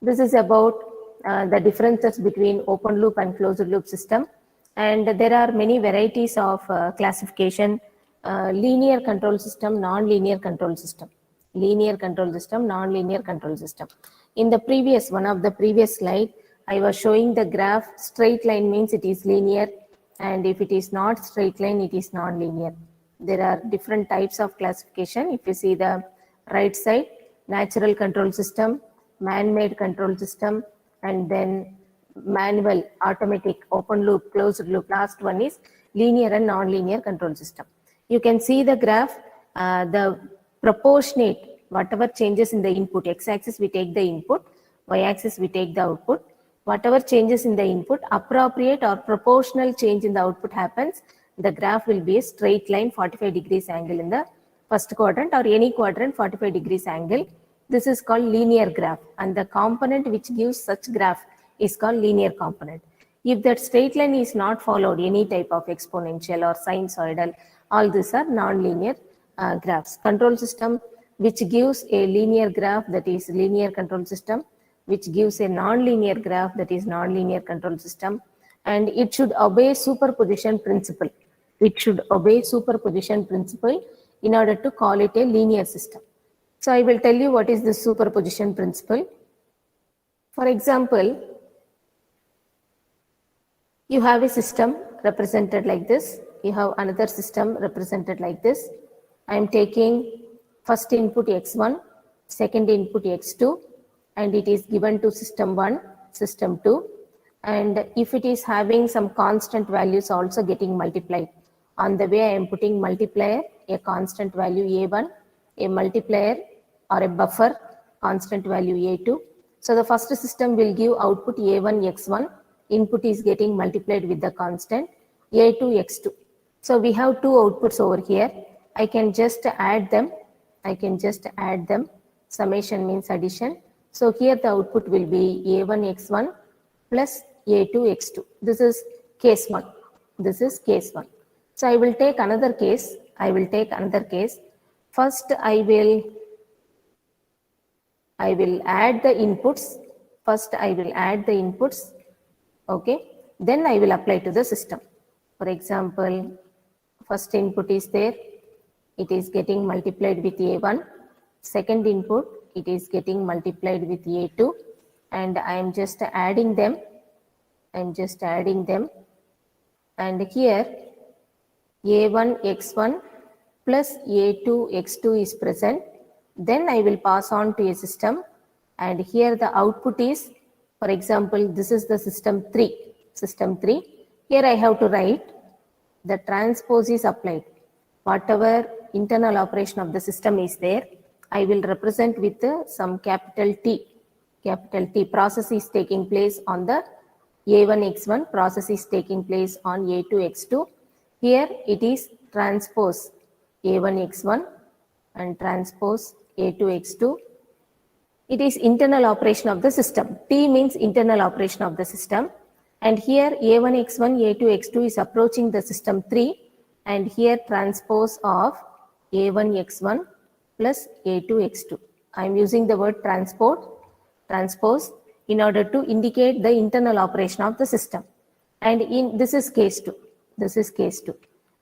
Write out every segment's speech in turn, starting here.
This is about the differences between open loop and closed loop system. And there are many varieties of classification, linear control system, non-linear control system, linear control system, non-linear control system. In the previous, one of the previous slide, I was showing the graph. Straight line means it is linear, and if it is not straight line, it is non-linear. There are different types of classification. If you see the right side, natural control system, man-made control system, and then manual, automatic, open loop, closed loop. Last one is linear and non-linear control system. You can see the graph, the proportionate, whatever changes in the input, x-axis we take the input, y-axis we take the output. Whatever changes in the input, appropriate or proportional change in the output happens, the graph will be a straight line 45 degrees angle in the first quadrant, or any quadrant 45 degrees angle. This is called linear graph, and the component which gives such graph is called linear component. If that straight line is not followed, any type of exponential or sinusoidal, all these are non-linear graphs. Control system which gives a linear graph, that is linear control system, which gives a non-linear graph, that is non-linear control system, and it should obey superposition principle. It should obey superposition principle in order to call it a linear system. So I will tell you what is the superposition principle. For example, you have a system represented like this. You have another system represented like this. I am taking first input x1, second input x2, and it is given to system 1, system 2. And if it is having some constant values also getting multiplied, on the way I am putting multiplier, a constant value a1, a multiplier or a buffer, constant value a2. So the first system will give output a1 x1, input is getting multiplied with the constant a2 x2. So we have two outputs over here. I can just add them. Summation means addition. So here the output will be a1 x1 plus a2 x2. This is case 1. This is case 1. So I will take another case. First I will add the inputs. Okay. Then I will apply to the system. For example, first input is there. It is getting multiplied with a1. Second input, it is getting multiplied with a2. And I am just adding them. And here a1 x1 plus a2 x2 is present. Then I will pass on to a system, and here the output is, for example, this is the system 3. Here I have to write the transpose is applied. Whatever internal operation of the system is there, I will represent with some capital T. Process is taking place on the a1 x1, process is taking place on a2 x2. Here it is transpose a1 x1 and transpose a2 x2. It is internal operation of the system. T means internal operation of the system. And here a1 x1, a2 x2 is approaching the system 3. And here transpose of a1 x1 plus a2 x2. I am using the word transpose in order to indicate the internal operation of the system. And in this is case 2.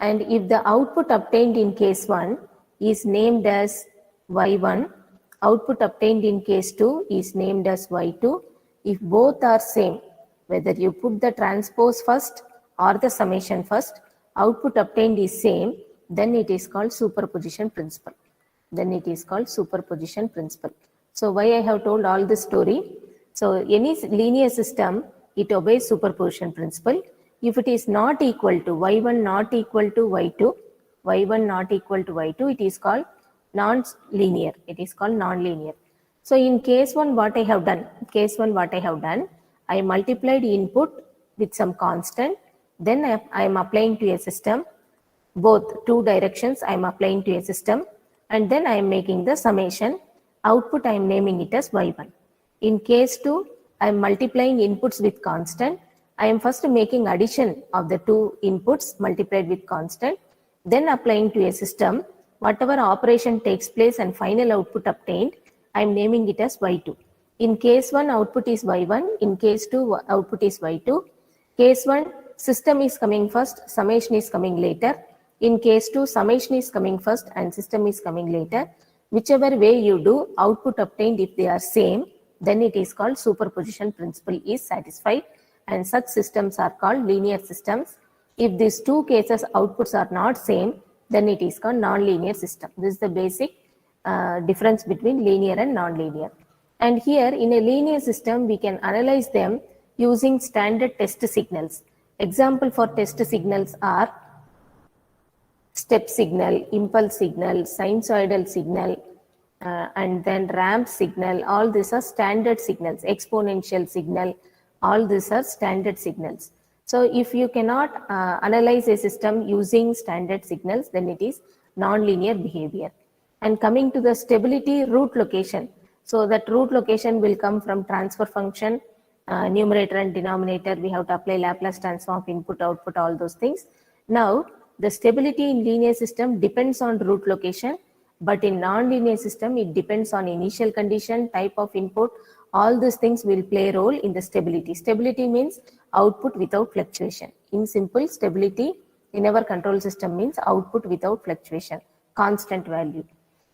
And if the output obtained in case 1 is named as y1, output obtained in case 2 is named as y2. If both are same, whether you put the transpose first or the summation first, output obtained is same, then it is called superposition principle. So why I have told all this story? So any linear system, it obeys superposition principle. If it is not equal to y1 not equal to y2, it is called non-linear. So in case 1 what I have done, I multiplied input with some constant, then I am applying to a system, both two directions I am applying to a system, and then I am making the summation. Output I am naming it as y1. In case 2, I am multiplying inputs with constant. I am first making addition of the two inputs multiplied with constant, then applying to a system. Whatever operation takes place and final output obtained, I am naming it as y2. In case 1, output is y1. In case 2, output is y2. Case 1, system is coming first, summation is coming later. In case 2, summation is coming first and system is coming later. Whichever way you do, output obtained, if they are same, then it is called superposition principle is satisfied, and such systems are called linear systems. If these two cases outputs are not same, then it is called non-linear system. This is the basic difference between linear and non-linear. And here in a linear system, we can analyze them using standard test signals. Example for test signals are step signal, impulse signal, sinusoidal signal, and then ramp signal. All these are standard signals. Exponential signal, all these are standard signals. So if you cannot analyze a system using standard signals, then it is non-linear behavior. And coming to the stability root location, so that root location will come from transfer function, numerator and denominator. We have to apply Laplace transform of input, output, all those things. Now, the stability in linear system depends on root location, but in non-linear system, it depends on initial condition, type of input. All these things will play a role in the stability. Stability means output without fluctuation. In simple, stability in our control system means output without fluctuation, constant value.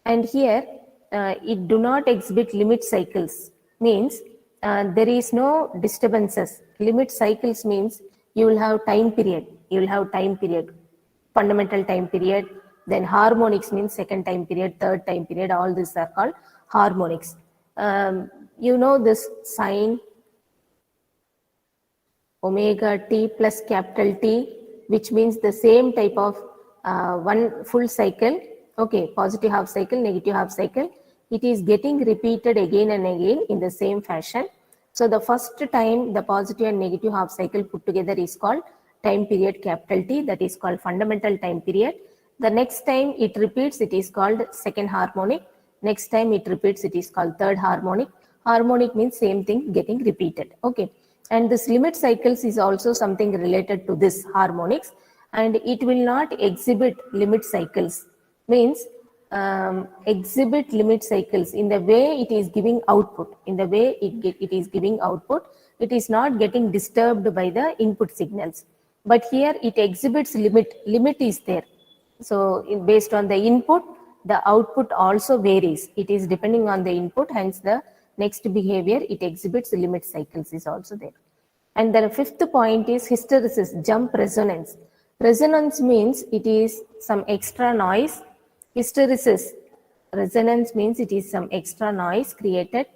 And here, it do not exhibit limit cycles, means there is no disturbances. Limit cycles means you will have time period. You will have time period, fundamental time period. Then harmonics means second time period, third time period. All these are called harmonics. You know this sign omega t plus capital T, which means the same type of one full cycle. Okay, positive half cycle, negative half cycle. It is getting repeated again and again in the same fashion. So the first time the positive and negative half cycle put together is called time period capital T, that is called fundamental time period. The next time it repeats, it is called second harmonic. Next time it repeats, it is called third harmonic. Harmonic means same thing getting repeated. Okay, and this limit cycles is also something related to this harmonics, and it will not exhibit limit cycles, means exhibit limit cycles in the way it is giving output. In the way it is giving output, it is not getting disturbed by the input signals. But here it exhibits limit. Limit is there. So based on the input, the output also varies. It is depending on the input, hence the next behavior it exhibits limit cycles is also there. And the fifth point is hysteresis, jump resonance. Resonance means it is some extra noise. Hysteresis, resonance means it is some extra noise created.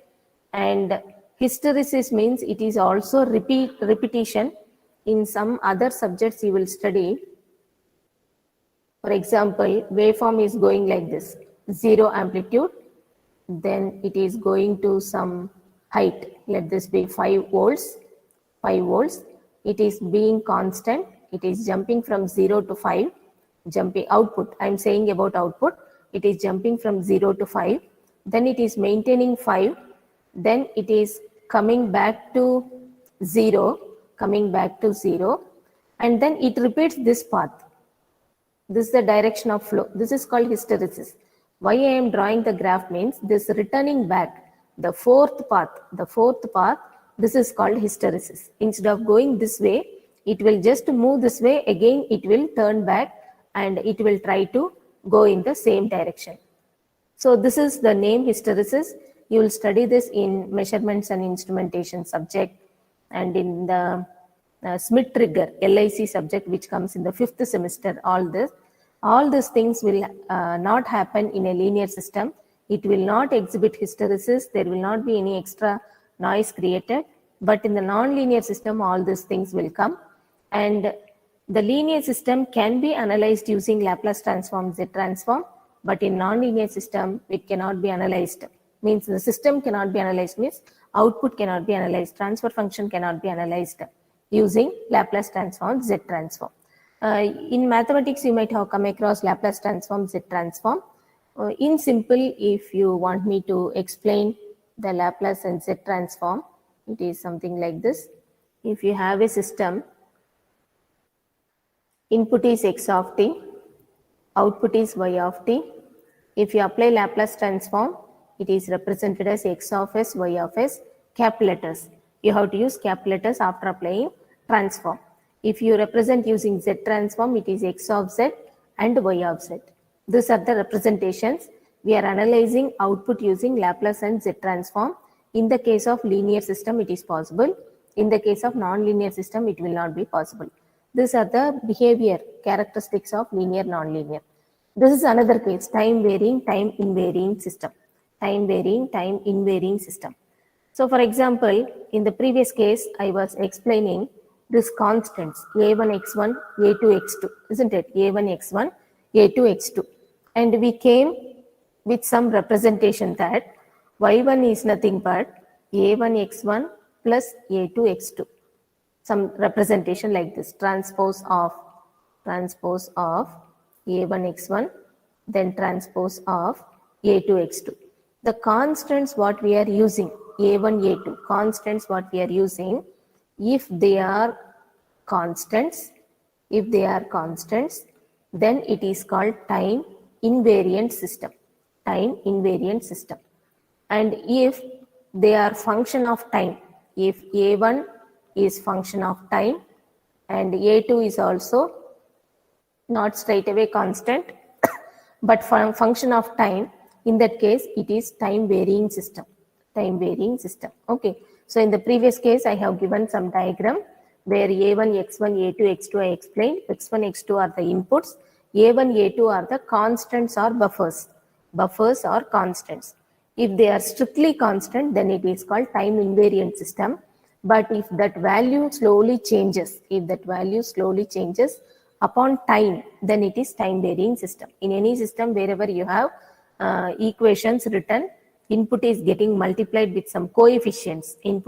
And hysteresis means it is also repetition. In some other subjects you will study. For example, waveform is going like this, 0 amplitude, then it is going to some height, let this be 5 volts, 5 volts. It is being constant, it is jumping from 0 to 5, jumping output. I am saying about output, it is jumping from 0 to 5, then it is maintaining 5, then it is coming back to 0, and then it repeats this path. This is the direction of flow. This is called hysteresis. Why I am drawing the graph means this returning back, the fourth path, this is called hysteresis. Instead of going this way, it will just move this way, again it will turn back and it will try to go in the same direction. So this is the name hysteresis. You will study this in measurements and instrumentation subject, and in the Smith trigger, LIC subject, which comes in the 5th semester. All these things will not happen in a linear system. It will not exhibit hysteresis. There will not be any extra noise created. But in the non-linear system, all these things will come. And the linear system can be analyzed using Laplace transform, Z transform. But in non-linear system, it cannot be analyzed. Means the system cannot be analyzed, means output cannot be analyzed. Transfer function cannot be analyzed using Laplace transform, Z transform. In mathematics, you might have come across Laplace transform, Z transform. In simple, if you want me to explain the Laplace and Z transform, it is something like this. If you have a system, input is x of t, output is y of t. If you apply Laplace transform, it is represented as x of s, y of s, cap letters. You have to use cap letters after applying transform. If you represent using z transform, it is x of z and y of z. These are the representations. We are analyzing output using Laplace and z transform. In the case of linear system, it is possible. In the case of non-linear system, it will not be possible. These are the behavior characteristics of linear, non-linear. This is another case, time varying, time invariant system. Time varying, time invariant system. So for example, in the previous case, I was explaining this constants a1 x1, a2 x2, isn't it? a1 x1, a2 x2. And we came with some representation that y1 is nothing but a1 x1 plus a2 x2. Some representation like this, transpose of a1 x1, then transpose of a2 x2. The constants what we are using, a1 a2 constants what we are using, if they are constants, then it is called time invariant system. Time invariant system. And if they are function of time, if a1 is function of time and a2 is also not straight away constant but function of time, in that case it is time varying system. Time varying system. Okay, so in the previous case I have given some diagram where a1 x1 a2 x2 I explained. x1 x2 are the inputs, a1 a2 are the constants or buffers or constants. If they are strictly constant, then it is called time invariant system. But if that value slowly changes, upon time, then it is time varying system. In any system, wherever you have equations written, input is getting multiplied with some coefficients. I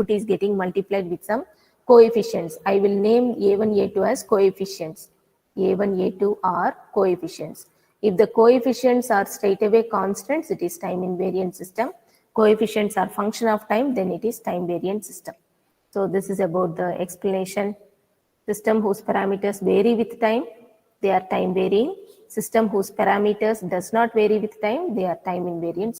will name a1, a2 as coefficients. a1, a2 are coefficients. If the coefficients are straight away constants, it is time invariant system. Coefficients are function of time, then it is time variant system. So this is about the explanation. System whose parameters vary with time, they are time varying. System whose parameters does not vary with time, they are time invariant.